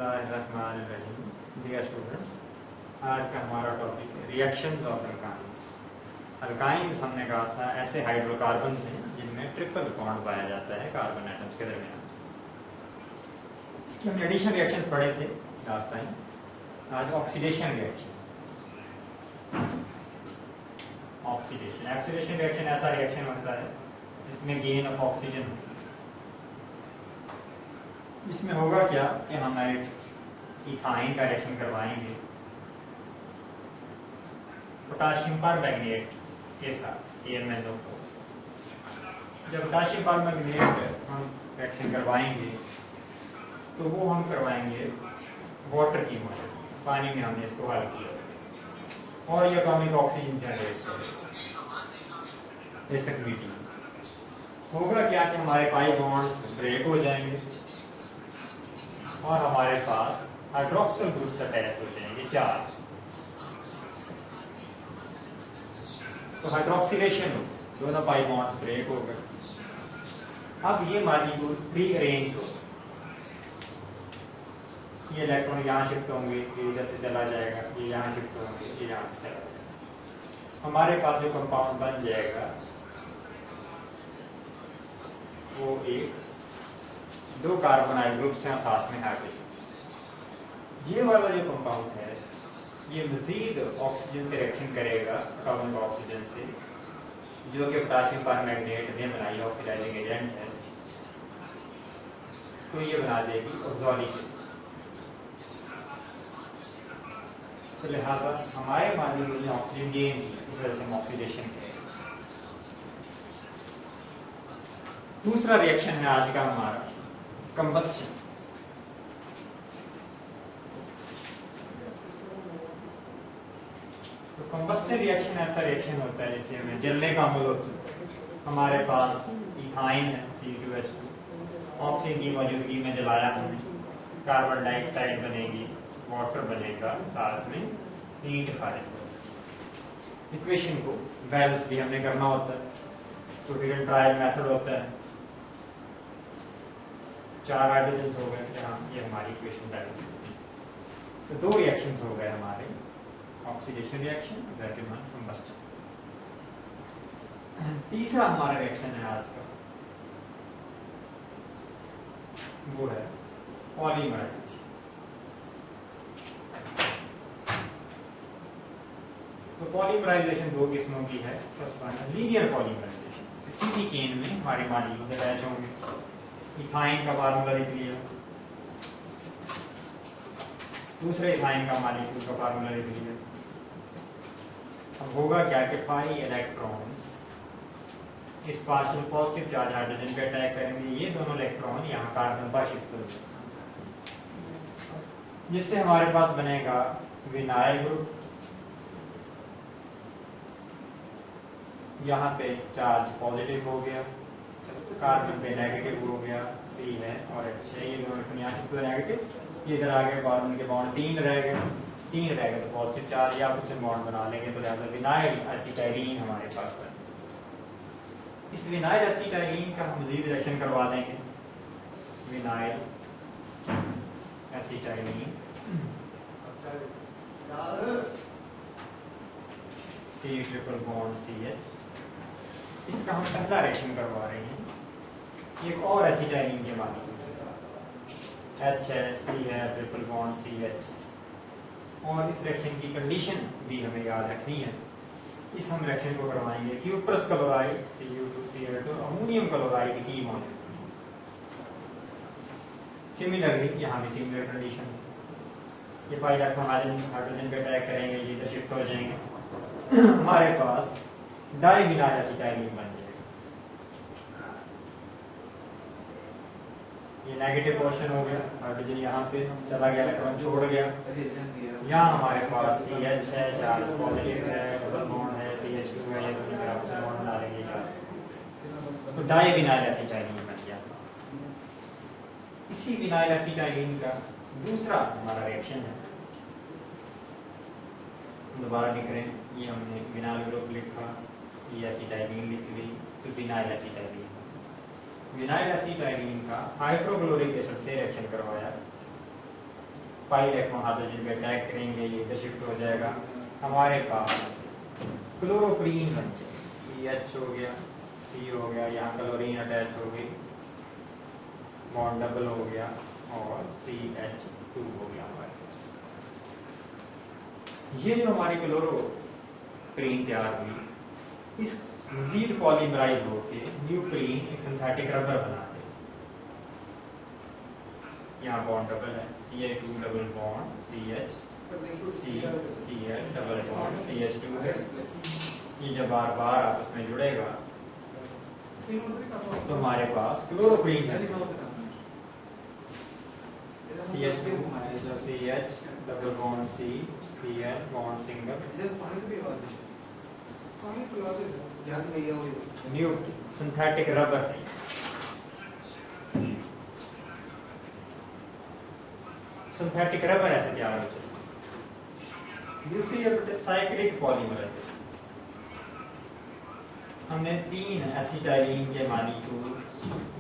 बिस्मिल्लाहिर्रहमानिर्रहीम। Dear students, आज का हमारा टॉपिक है रिएक्शंस ऑफ अल्काइंस। अल्काइंस हमने कहा था ऐसे हाइड्रोकार्बन हैं जिनमें ट्रिपल बॉन्ड पाया जाता है कार्बन एटम्स के दरमियान। इसके हमने एडिशन रिएक्शंस पढ़े थे लास्ट टाइम। आज ऑक्सीडेशन रिएक्शंस। ऑक्सीडेशन रिएक्शन ऐसा रिएक्शन होता है जिसमें गेन ऑफ ऑक्सीजन होता है। इसमें होगा क्या कि हम एक इथाइन का रिएक्शन करवाएंगे पोटाशियम परमैंगनेट के साथ AmNO4। जब पोटाशियम परमैंगनेट हम रिएक्शन करवाएंगे तो वो हम करवाएंगे वाटर की मदद, पानी में हमने इसको हल किया और ये एटॉमिक ऑक्सीजन जनरेट करेगा। होगा क्या कि हमारे पाई बॉन्ड्स ब्रेक हो जाएंगे और हमारे पास हाइड्रोक्सिल ग्रुप्स अटैच हो जाएंगे 4। तो हाइड्रोक्सिलेशन हो, दोनों पाई बॉन्ड्स ब्रेक हो गए। अब ये मॉलिक्यूल रीअरेंज हो, ये इलेक्ट्रॉन यहाँ शिफ्ट होंगे, ये इधर से चला जाएगा, ये यहाँ शिफ्ट होंगे, ये यहाँ से चला जाएगा। हमारे पास जो कंपाउंड बन जाएगा वो एक 2 कार्बोनाइल ग्रुप्स हैं साथ में हाइड्रोजन। ये वाला जो कंपाउंड है ये मजीद ऑक्सीजन से रिएक्शन करेगा, एटॉमिक ऑक्सीजन से, जो कि पोटाशियम परमैंगनेट ने बनाई ऑक्सीडाइजिंग एजेंट है। तो ये बना देगी ऑक्सोलिक एसिड। तो लिहाजा हमारे मॉलिक्यूल में ऑक्सीजन गेन की, इस वजह से हम ऑक्सीडेशन करेंगे। दूसरा रिएक्शन है आज का हमारा कंबस्शन। तो कंबस्शन रिएक्शन ऐसा रिएक्शन होता है जैसे हमें जलने का अमल होता है। हमारे पास इथाइन है C2H2, ऑक्सीजन की मौजूदगी में जलाया हमने, कार्बन डाइऑक्साइड बनेगी, वाटर बनेगा, साथ में हीट खारिज होगी। इक्वेशन को बैलेंस भी हमने करना होता है, तो ट्रायल मेथड होता है। 4 हाइड्रोजन हो गए यहाँ, ये हमारी इक्वेशन बैलेंस। तो 2 रिएक्शंस हो गए हमारे, ऑक्सीडेशन रिएक्शन, कंबस्शन। तीसरा हमारा रिएक्शन है आज का, वो है पॉलीमराइजेशन। तो पॉलीमराइजेशन 2 किस्मों की है। फर्स्ट वन है लीनियर पॉलीमराइजेशन, सीधी चेन में हमारे मॉलिक्यूल्स अटैच होंगे। इथाइन का फार्मूला लिख लिया, दूसरे इथाइन का मॉलिक्यूल का फार्मूला लिख लिया। अब होगा क्या कि पाई इलेक्ट्रॉन इस पार्शियल पॉजिटिव चार्ज हाइड्रोजन पे अटैक करेंगे, ये दोनों इलेक्ट्रॉन यहाँ कार्बन पर शिफ्ट हो जाएंगे, जिससे हमारे पास बनेगा विनाइल ग्रुप। यहाँ पे चार्ज पॉजिटिव हो गया, कार्बन पे नेगेटिव हो गया, C है और H है, ये दोनों यहाँ शिफ्ट हो नेगेटिव। ये इधर आ गए, कार्बन के बॉन्ड 3 रह गए तो पॉजिटिव चार्ज या कुछ बॉन्ड बना लेंगे, तो लिहाजा विनाइल एसिटाइलीन हमारे पास बने। इस विनाइल एसिटाइलीन का हम मजीद रिएक्शन करवा देंगे। Vinyl acetylene C triple bond CH, इसका हम पहला रिएक्शन करवा रहे हैं एक और एसिटाइलीन के मॉलिक्यूल के साथ। H है, C है, ट्रिपल बॉन्ड CH। और इस रिएक्शन की कंडीशन भी हमें याद रखनी है। इस हम रिएक्शन को करवाएंगे cuprous chloride Cu2Cl2 ammonium chloride की मौजूदगी। सिमिलरली यहाँ भी सिमिलर कंडीशन, ये पाई इलेक्ट्रॉन हाइड्रोजन पे अटैक करेंगे, ये इधर शिफ्ट हो जाएंगे, हमारे पास डाइविनाइल एसिटाइलीन बन जाएगा। ये नेगेटिव पोर्शन हो गया, हाइड्रोजन यहाँ पे चला गया, इलेक्ट्रॉन छोड़ गया। यहाँ हमारे पास CH है, चार्ज पॉजिटिव है, डबल बॉन्ड है, CH2 है, ये दोनों तरफ से बॉन्ड डालेंगे चार्ज, तो डाइविनाइल एसिटाइलीन बन गया। इसी विनाइल एसिटाइलीन का दूसरा हमारा रिएक्शन है, दोबारा लिख रहे हैं, ये हमने विनाइल ग्रुप लिखा, ये एसिटाइलीन लिख ली, तो विनाइल एसिटाइलीन। विनाइल एसिटाइलीन का हाइड्रोक्लोरिक एसिड से रिएक्शन करवाया पाई इलेक्ट्रॉन हाइड्रोजन पे अटैक करेंगे, ये इधर शिफ्ट हो जाएगा, हमारे पास क्लोरोप्रीन बन जाएगा, CH हो गया, C हो गया, यहाँ क्लोरीन अटैच हो गई, बॉन्ड डबल हो गया और CH2 हो गया हमारे पास। ये जो हमारी क्लोरोप्रीन तैयार हुई, इस मजीद पॉलीमराइज होके न्यूक्लिन एक सिंथेटिक रबर बनाते हैं। यहाँ बॉन्ड डबल है, CH2 double bond CH, CL double bond CH2 है। ये जब बार बार आपस में जुड़ेगा तो हमारे पास क्लोरोप्रीन है, CH2 CH double bond C, Cl bond single, new synthetic rubber है। सिंथेटिक रबर ऐसे तैयार हो जाए। दूसरी साइक्लिक पॉलीमराइजेशन, हमने 3 एसिटाइलिन के मॉलिक्यूल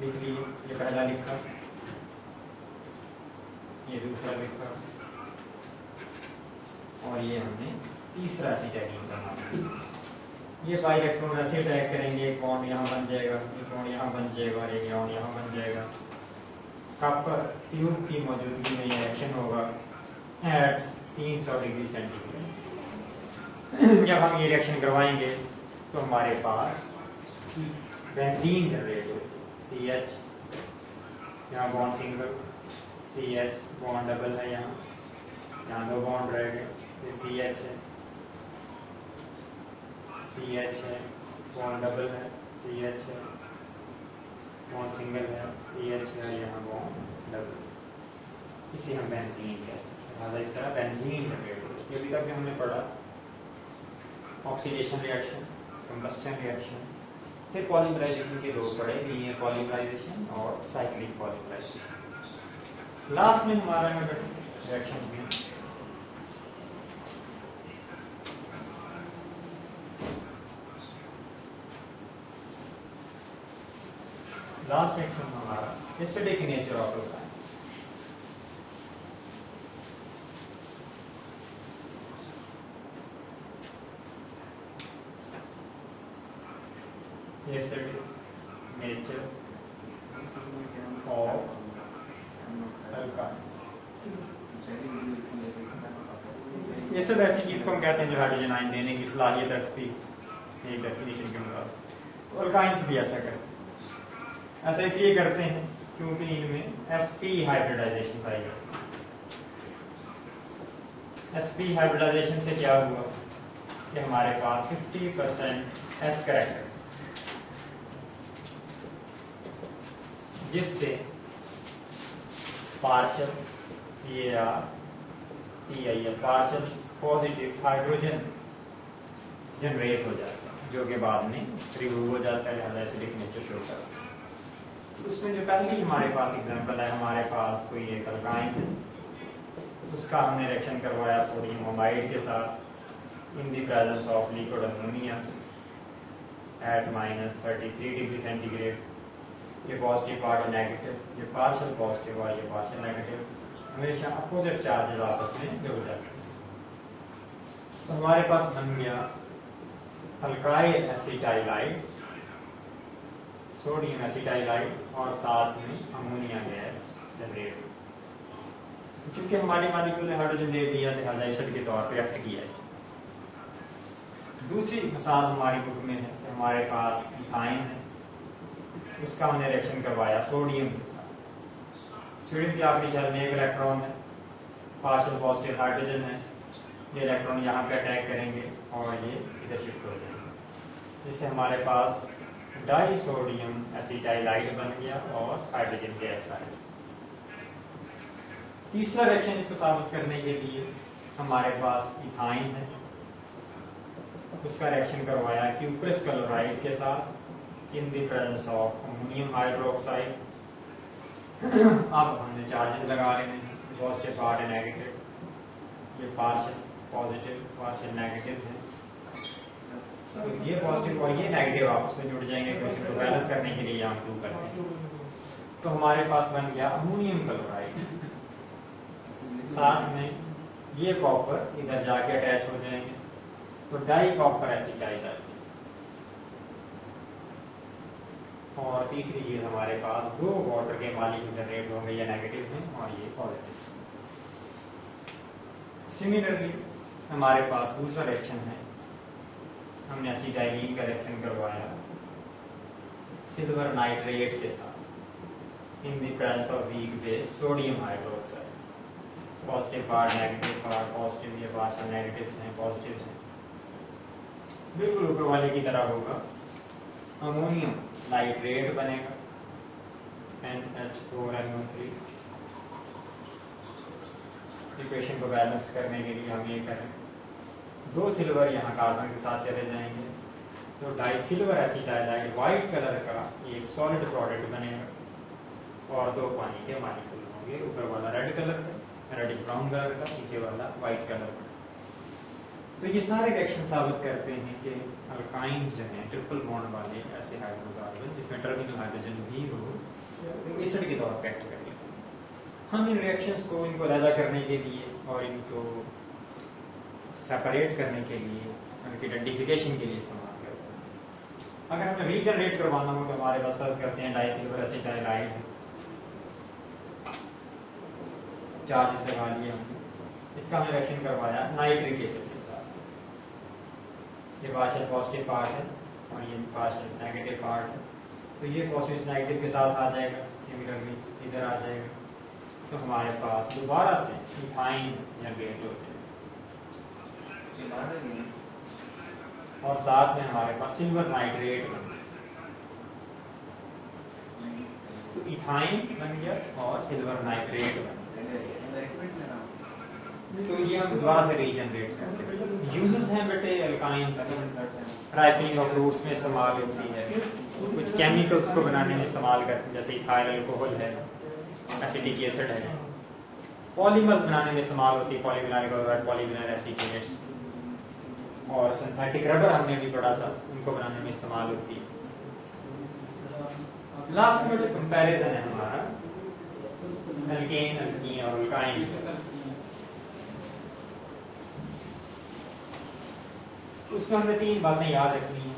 लिख लिए, ये पहला लिखा, ये दूसरा लिखा और ये हमने तीसरा एसिटाइलिन का मॉलिक्यूल। ये बाई इलेक्ट्रॉन ऐसे अटैक करेंगे, एक बॉन्ड यहाँ बन जाएगा, एक बॉन्ड यहाँ बन जाएगा और एक बॉन्ड यहाँ बन जाएगा। कॉपर ट्यूब की मौजूदगी में ये एक्शन होगा एट 300 डिग्री सेंटीग्रेड। जब हम ये रिएक्शन करवाएंगे तो हमारे पास बेंजीन जनरेट होगी, CH, यहाँ bond single, CH bond double है, यहाँ 2 बॉन्ड रहेंगे, ये CH है, CH है, बॉन्ड डबल है, CH है, बॉन्ड सिंगल है, CH है, यहाँ बॉन्ड डबल, इसे हम बेंजीन कहते हैं। इस तरह बेंजीन जनरेट होगी। ये अभी तक हमने पढ़ा ऑक्सीडेशन रिएक्शन, कंबस्टन रिएक्शन, फिर पॉलीमराइजेशन के 2 पढ़े, लीनियर पॉलीमराइजेशन और साइक्लिक पॉलीमराइजेशन। लास्ट में हमारा रिएक्शन में लास्ट रिएक्शन हमारा acidic nature of alkynes. Acidic nature of alkynes। ये सब ऐसी चीज को हम कहते हैं जो हाइड्रोजन आयन देने की सलाहियत रखती है, एक डेफिनेशन के मुताबिक। अल्काइंस भी ऐसा करते हैं। ऐसा इसलिए करते हैं क्योंकि इनमें sp हाइब्रिडाइजेशन पाई जाती है। sp हाइब्रिडाइजेशन से क्या हुआ कि हमारे पास 50% s करेक्टर, जिससे partial partial positive hydrogen generate हो जाता है, जो कि बाद में रिमूव हो जाता है, लिहाजा एसिडिक नेचर शो करता है। उसमें जो पहली हमारे पास एग्जांपल है, हमारे पास कोई एक अल्काइन है, उसका हमने रिएक्शन करवाया सोडियम ब्रोमाइड के साथ in the presence of liquid ammonia at -33 degree centigrade. ये पॉजिटिव पार्ट है, नेगेटिव, ये पार्शियल पॉजिटिव और ये पार्शियल नेगेटिव, हमेशा अपोजिट चार्जेस आपस में जुड़ जाते हैं। तो हमारे पास बन गया अल्काइल एसिटाइलाइड, सोडियम एसिटाइलाइड और साथ में अमोनिया गैस जनरेट। क्योंकि हमारे मॉलिक्यूल ने हाइड्रोजन दे दिया, लिहाजा एसिड के तौर पर एक्ट किया है। दूसरी मिसाल हमारी बुक में है कि हमारे पास इथाइन है, उसका हमने रिएक्शन करवाया सोडियम के साथ। सोडियम की आखिरी शेल में एक इलेक्ट्रॉन है, पार्शियल पॉजिटिव हाइड्रोजन है, ये इलेक्ट्रॉन यहाँ पे अटैक करेंगे और ये इधर शिफ्ट हो जाएंगे, जिससे हमारे पास डाई सोडियम एसिटाइलाइड बन गया और हाइड्रोजन गैस बन गई। तीसरा रिएक्शन इसको साबित करने के लिए हमारे पास इथाइन है, उसका रिएक्शन करवाया क्यूप्रस क्लोराइड के साथ in the presence of ammonium hydroxide. अब हमने चार्जेस लगा रहे हैं, पॉजिटिव पार्ट है, नेगेटिव, ये पार्शियल पॉजिटिव पार्शियल नेगेटिव है। तो ये पॉजिटिव और ये नेगेटिव आपस में जुड़ जाएंगे, तो इसको बैलेंस करने के लिए हम प्रूव करते हैं। तो हमारे पास बन गया अमोनियम क्लोराइड, साथ में ये कॉपर इधर जाके अटैच हो जाएंगे, तो डाई कॉपर एसिटाइल आएगी। और तीसरी चीज हमारे पास दो वाटर के मॉलिक्यूल जनरेट होंगे, ये नेगेटिव में और ये पॉजिटिव। सिमिलरली हमारे पास दूसरा रिएक्शन है, हमने एसिटाइलिन का रिएक्शन करवाया सिल्वर नाइट्रेट के साथ in the presence of weak base sodium hydroxide. Positive part, negative part, positive ये पार्ट नेगेटिव्स हैं, पॉजिटिव्स हैं, बिल्कुल ऊपर वाले की तरह होगा। अमोनियम नाइट्रेट बनेगा NH4NO3। इक्वेशन को बैलेंस करने के लिए हम ये करें, दो सिल्वर यहाँ कार्बन के साथ चले जाएंगे तो डाई सिल्वर एसिटाइलाइड व्हाइट कलर का एक सॉलिड प्रोडक्ट बनेगा और दो पानी के मॉलिक्यूल होंगे, ऊपर वाला रेड कलर का, रेडिश ब्राउन कलर का, नीचे वाला व्हाइट कलर का। तो ये सारे रिएक्शन साबित करते हैं कि अल्काइंस जो हैं ट्रिपल बॉन्ड वाले ऐसे हाइड्रोकार्बन जिसमें टर्मिनल हाइड्रोजन भी हो, वो एसिड के तौर पर एक्ट करेंगे। हम इन रिएक्शंस को इनको अलग करने के लिए और इनको सेपरेट करने के लिए, उनकी आइडेंटिफिकेशन के लिए इस्तेमाल करते हैं। अगर हमें रीजनरेट करवाना हो तो हमारे पास फर्स्ट करते हैं डाई सिल्वर एसिटाइलाइड, चार्ज लगा लिए हमने, इसका हमने रिएक्शन करवाया नाइट्रिक एसिड के साथ। ये पार्शियल पॉजिटिव पार्ट है और ये पार्शियल नेगेटिव पार्ट है, तो ये पॉजिटिव नेगेटिव के साथ आ जाएगा, सिमिलरली इधर आ जाएगा, तो हमारे पास दोबारा से इथाइन जनरेट हो जाएगा और साथ में हमारे पास सिल्वर नाइट्रेट बन गया। तो इथाइन बन गया और सिल्वर नाइट्रेट बन गया। तो ये हम दोबारा से रीजनरेट करते हैं। यूजेस हैं बेटे अल्काइंस की, राइपनिंग ऑफ फ्रूट्स में इस्तेमाल होती है, कुछ केमिकल्स को बनाने में इस्तेमाल करते हैं, जैसे इथाइल अल्कोहल है, एसिटिक एसिड है, पॉलीमर्स बनाने में इस्तेमाल होती है, पॉलीविनाइल क्लोराइड, पॉलीविनाइल एसीटेट्स, और सिंथेटिक रबर हमने भी पढ़ा था, उनको बनाने में इस्तेमाल होती है। लास्ट में जो कंपैरिजन है हमारा एल्केन, अल्कीन और अल्काइंस, उसमें हमने तीन बातें याद रखनी है।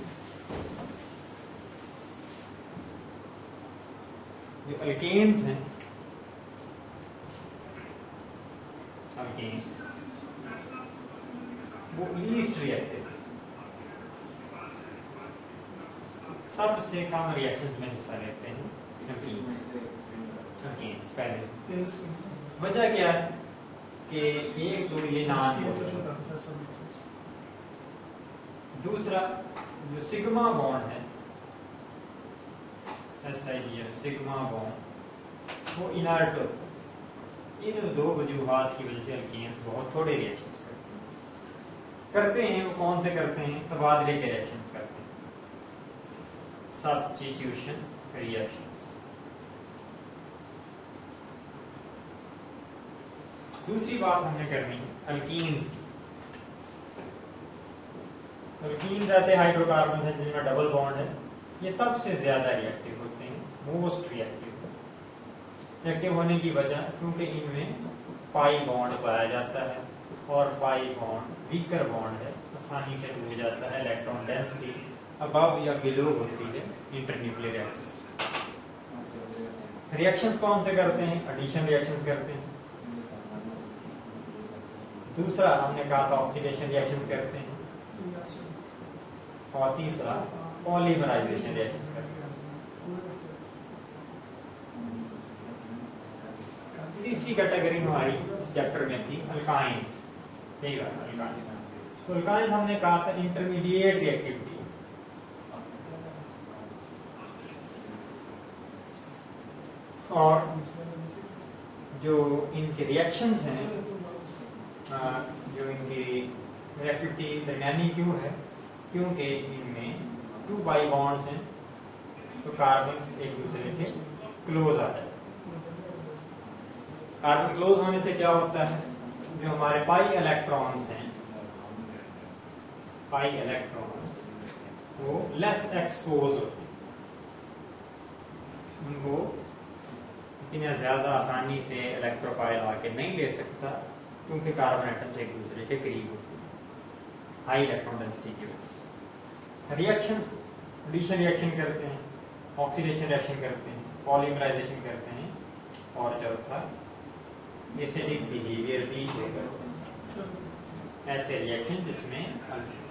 जो अल्केन्स हैं, अल्केन्स वो लीस्ट रिएक्टिव, सबसे कम रिएक्शंस में हिस्सा लेते हैं अल्केन्स। पहले वजह क्या है कि एक तो ये नाम, दूसरा जो सिग्मा बॉन्ड है SIGM सिग्मा बॉन्ड वो इनर्ट होता है। इन दो वजूहात की वजह से अल्केन्स बहुत थोड़े रिएक्शंस करते हैं। वो कौन से करते हैं? तबादले के रिएक्शंस करते हैं, सब्स्टिट्यूशन रिएक्शंस। दूसरी बात हमने करनी है अल्कीन्स की। अल्कीन्स ऐसे हाइड्रोकार्बन हैं जिनमें डबल बॉन्ड है, ये सबसे ज्यादा रिएक्टिव होते हैं, मोस्ट रिएक्टिव। रिएक्टिव होने की वजह क्योंकि इनमें पाई बॉन्ड पाया जाता है और पाई बॉन्ड वीकर बॉन्ड है, आसानी से टूट जाता है, इलेक्ट्रॉन डेंसिटी अबव या बिलो होती है इंटरन्यूक्लियर एक्सिस। रिएक्शंस कौन से करते हैं? एडिशन रिएक्शंस करते हैं। दूसरा हमने कहा था ऑक्सीडेशन रिएक्शंस करते हैं, और तीसरा पॉलीमराइजेशन रिएक्शंस करते हैं। तीसरी कैटेगरी हमारी इस चैप्टर में थी अल्काइंस। तो अल्काइंस हमने कहा था इंटरमीडिएट रिएक्टिविटी, और जो इनके रिएक्शंस हैं, जो इनकी रिएक्टिविटी दरमियानी क्यों है? क्योंकि इनमें 2 पाई बॉन्ड्स हैं, तो कार्बन एक दूसरे के क्लोज आ जाए। कार्बन क्लोज होने से क्या होता है? जो हमारे पाई इलेक्ट्रॉन्स हैं, पाई इलेक्ट्रॉन्स वो लेस एक्सपोज होते हैं, उनको इन्हें ज़्यादा आसानी से इलेक्ट्रोफाइल आके नहीं ले सकता, क्योंकि कार्बन एटम्स एक दूसरे के करीब होते हैं हाई इलेक्ट्रॉन डेंसिटी की वजह से। रिएक्शंस, एडिशन रिएक्शन करते हैं, ऑक्सीडेशन रिएक्शन करते हैं, पॉलीमराइजेशन करते हैं, और चौथा एसिडिक बिहेवियर भी होगा। ऐसे रिएक्शन जिसमें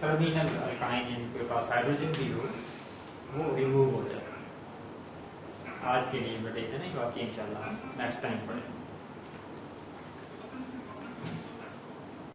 टर्मिनल अल्काइन जिनके पास हाइड्रोजन भी हो वो रिमूव हो जाए। आज के लिए बेटे नहीं, बाकी इंशाल्लाह नेक्स्ट टाइम पढ़ेंगे।